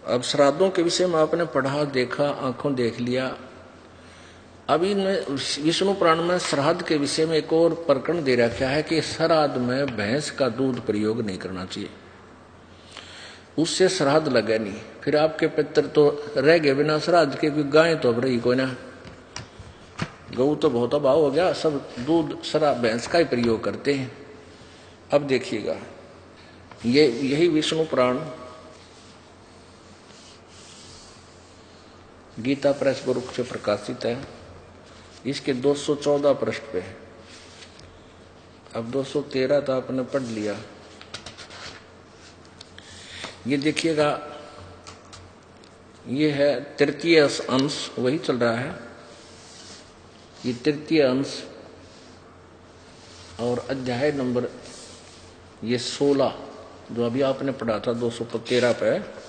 अब श्राद्धों के विषय में आपने पढ़ा, देखा, आंखों देख लिया। अभी विष्णु पुराण में श्राद्ध के विषय में एक और प्रकरण दे रखा है कि श्राद्ध में भैंस का दूध प्रयोग नहीं करना चाहिए, उससे श्राद्ध लगे नहीं। फिर आपके पितर तो रह गए बिना श्राद्ध के, क्योंकि गाय तो अब रही कोई ना, गऊ तो बहुत अभाव हो गया, सब दूध श्राद्ध भैंस का ही प्रयोग करते हैं। अब देखिएगा, यही विष्णु पुराण गीता प्रेस गुरुकुल से प्रकाशित है, इसके 214 पृष्ठ पे है। अब 213 तो आपने पढ़ लिया। ये देखिएगा, ये है तृतीय अंश, वही चल रहा है। ये तृतीय अंश और अध्याय नंबर ये 16 जो अभी आपने पढ़ा था 213 पे।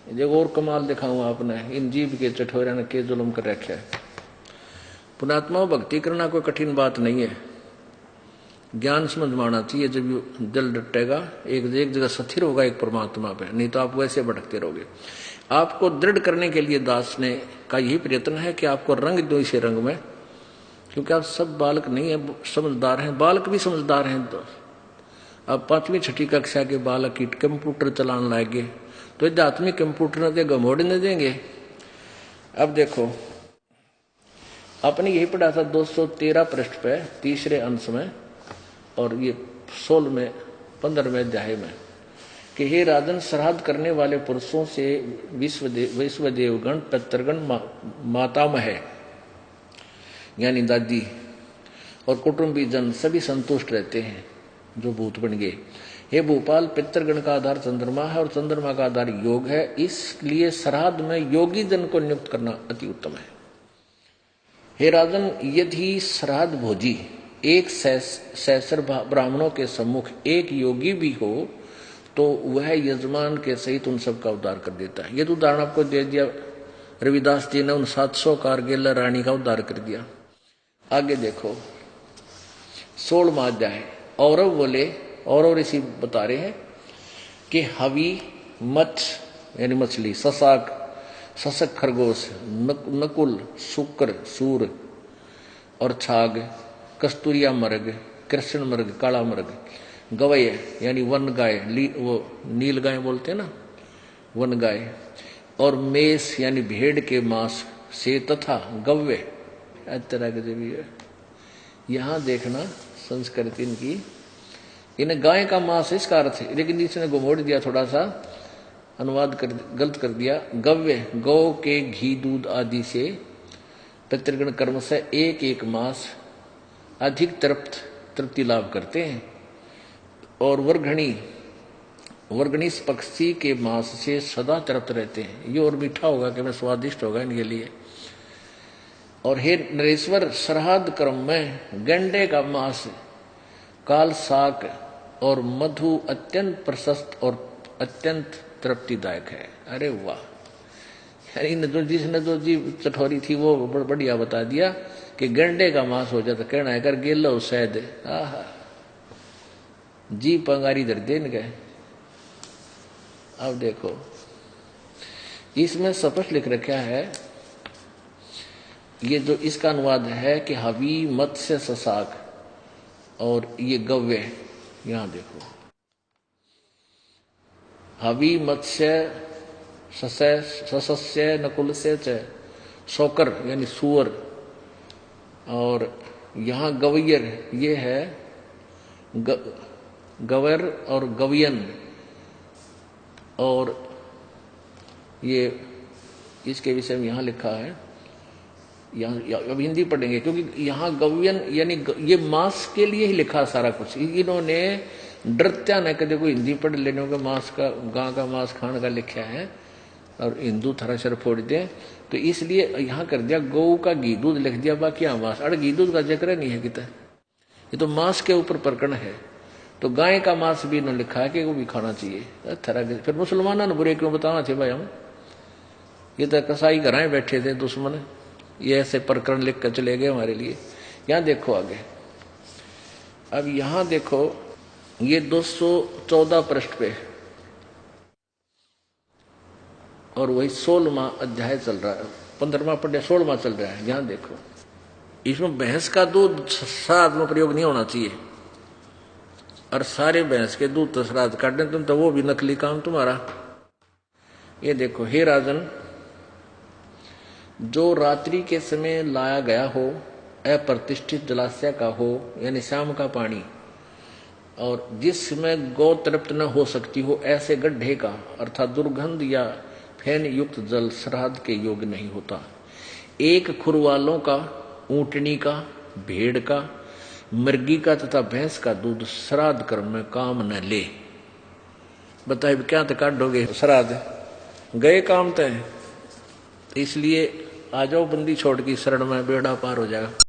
देखो और कमाल दिखाऊंगा आपने, इन जीव के चठोरे ने के जुल्म कर रखे है। पुणात्मा भक्ति करना कोई कठिन बात नहीं है, ज्ञान समझ में आना चाहिए। जब दिल डटेगा, एक जगह स्थिर होगा एक परमात्मा पे, नहीं तो आप वैसे भटकते रहोगे। आपको दृढ़ करने के लिए दास ने का यही प्रयत्न है कि आपको रंग दो इसे रंग में, क्योंकि आप सब बालक नहीं है, समझदार हैं, बालक भी समझदार हैं। तो अब 5वीं 6ठी कक्षा के बालक ही कंप्यूटर चलाने लाएंगे, तो आध्यात्मिक कंप्यूटर ने घमोड़े न देंगे। अब देखो, आपने यही पढ़ा था 213 पृष्ठ पे तीसरे अंश में, और ये 16वें 15वें अध्याय में कि हे राजन, श्राद्ध करने वाले पुरुषों से विश्वदेवगण, पितृगण, मातामह यानी दादी और कुटुंबी जन सभी संतुष्ट रहते हैं जो भूत बन गए। हे भूपाल, पितृगण का आधार चंद्रमा है और चंद्रमा का आधार योग है, इसलिए श्राद्ध में योगी जन को नियुक्त करना अति उत्तम है। हे राजन, यदि श्राद्ध भोजी एक सहस्र ब्राह्मणों के सम्मुख एक योगी भी हो तो वह यजमान के सहित उन सब का उद्धार कर देता है। ये तो उदाहरण आपको दे दिया रविदास जी ने, उन 700 कारगिल रानी का उद्धार कर दिया। आगे देखो 16वां अध्याय। औरव बोले, और ऋषि बता रहे हैं कि हवी, मत्स्य यानी मछली, ससाक, सशक खरगोश, नकुल, शुक्र, सूर और छाग, कस्तूरिया मृग, कृष्ण मृग, काला मृग, गवय यानी वन गाय, वो नील गाय बोलते हैं ना, वन गाय, और मेष यानी भेड़ के मांस से, तथा गव्य तरह के जो भी है। यहां देखना संस्कृति इनकी, इन्हें गाय का मांस इसका अर्थ है, लेकिन इसने घुमोड़ दिया, थोड़ा सा अनुवाद गलत कर दिया। गव्य गौ के घी दूध आदि से पितृगण कर्म से एक एक मास अधिक तृप्ति लाभ करते हैं, और वर्गणी पक्षी के मांस से सदा तृप्त रहते हैं। ये और मीठा होगा कि मैं स्वादिष्ट होगा इनके लिए। और हे नरेश्वर, श्राद्ध कर्म में गंडे का मांस, काल साक और मधु अत्यंत प्रशस्त और अत्यंत तृप्तिदायक है। अरे वाह, यानी जिसने जो जी चठोरी थी वो बढ़िया बता दिया कि गंडे का मांस हो जाता, कहना है कर गेलो सैद, आहा जी पंगारी दर देन गए। अब देखो इसमें स्पष्ट लिख रखा है, ये जो इसका अनुवाद है कि हवी, मत्स्य, ससाक और ये गव्य। यहां देखो हवी, मत्स्य, सस्य, नकुल से शोकर यानी सुअर, और यहां गवैयर ये है गवर और गवियन, और ये इसके विषय में यहां लिखा है। यहाँ अब हिंदी पढ़ेंगे क्योंकि यहाँ गवियन यानी ये मांस के लिए ही लिखा सारा कुछ। इन्होंने डरत्या न कदे कोई हिंदी पढ़ लेने का मांस का, गां का मांस खाने का लिखा है, और हिंदू थरा सर फोड़ दे, तो इसलिए यहाँ कर दिया गौ का घी दूध लिख दिया, बाकी यहाँ मांस। अरे घी दूध का जिक्र नहीं है कितना, ये तो मांस के ऊपर प्रकरण है। तो गाय का मांस भी इन्होंने लिखा है कि वो भी खाना चाहिए। फिर मुसलमानों ने बुरे क्यों बताना थे भाई हम, ये तो कसाई घराए बैठे थे दुश्मन, ये ऐसे प्रकरण लिख कर चले गए हमारे लिए। यहां देखो आगे, अब यहां देखो ये 214 पृष्ठ पे और वही 16वां अध्याय चल रहा है, 15वां पढ़े 16वां चल रहा है। यहां देखो, इसमें भैंस का दूध श्राद्ध में प्रयोग नहीं होना चाहिए, और सारे भैंस के दूध तो श्राद्ध काट दें तुम, तो वो भी नकली काम तुम्हारा। ये देखो, हे राजन, जो रात्रि के समय लाया गया हो, अप्रतिष्ठित जलाशय का हो, यानी शाम का पानी, और जिसमें गौ तृप्त न हो सकती हो, ऐसे गड्ढे का अर्थात दुर्गंध या फैन युक्त जल श्राद्ध के योग्य नहीं होता। एक खुर वालों का, ऊंटनी का, भेड़ का, मुर्गी का तथा भैंस का दूध श्राद्ध कर्म में काम न ले। बताइए क्या तो काटोगे श्राद्ध, गए काम तय। इसलिए आ जाओ बंदी छोड़ की शरण में, बेड़ा पार हो जाएगा।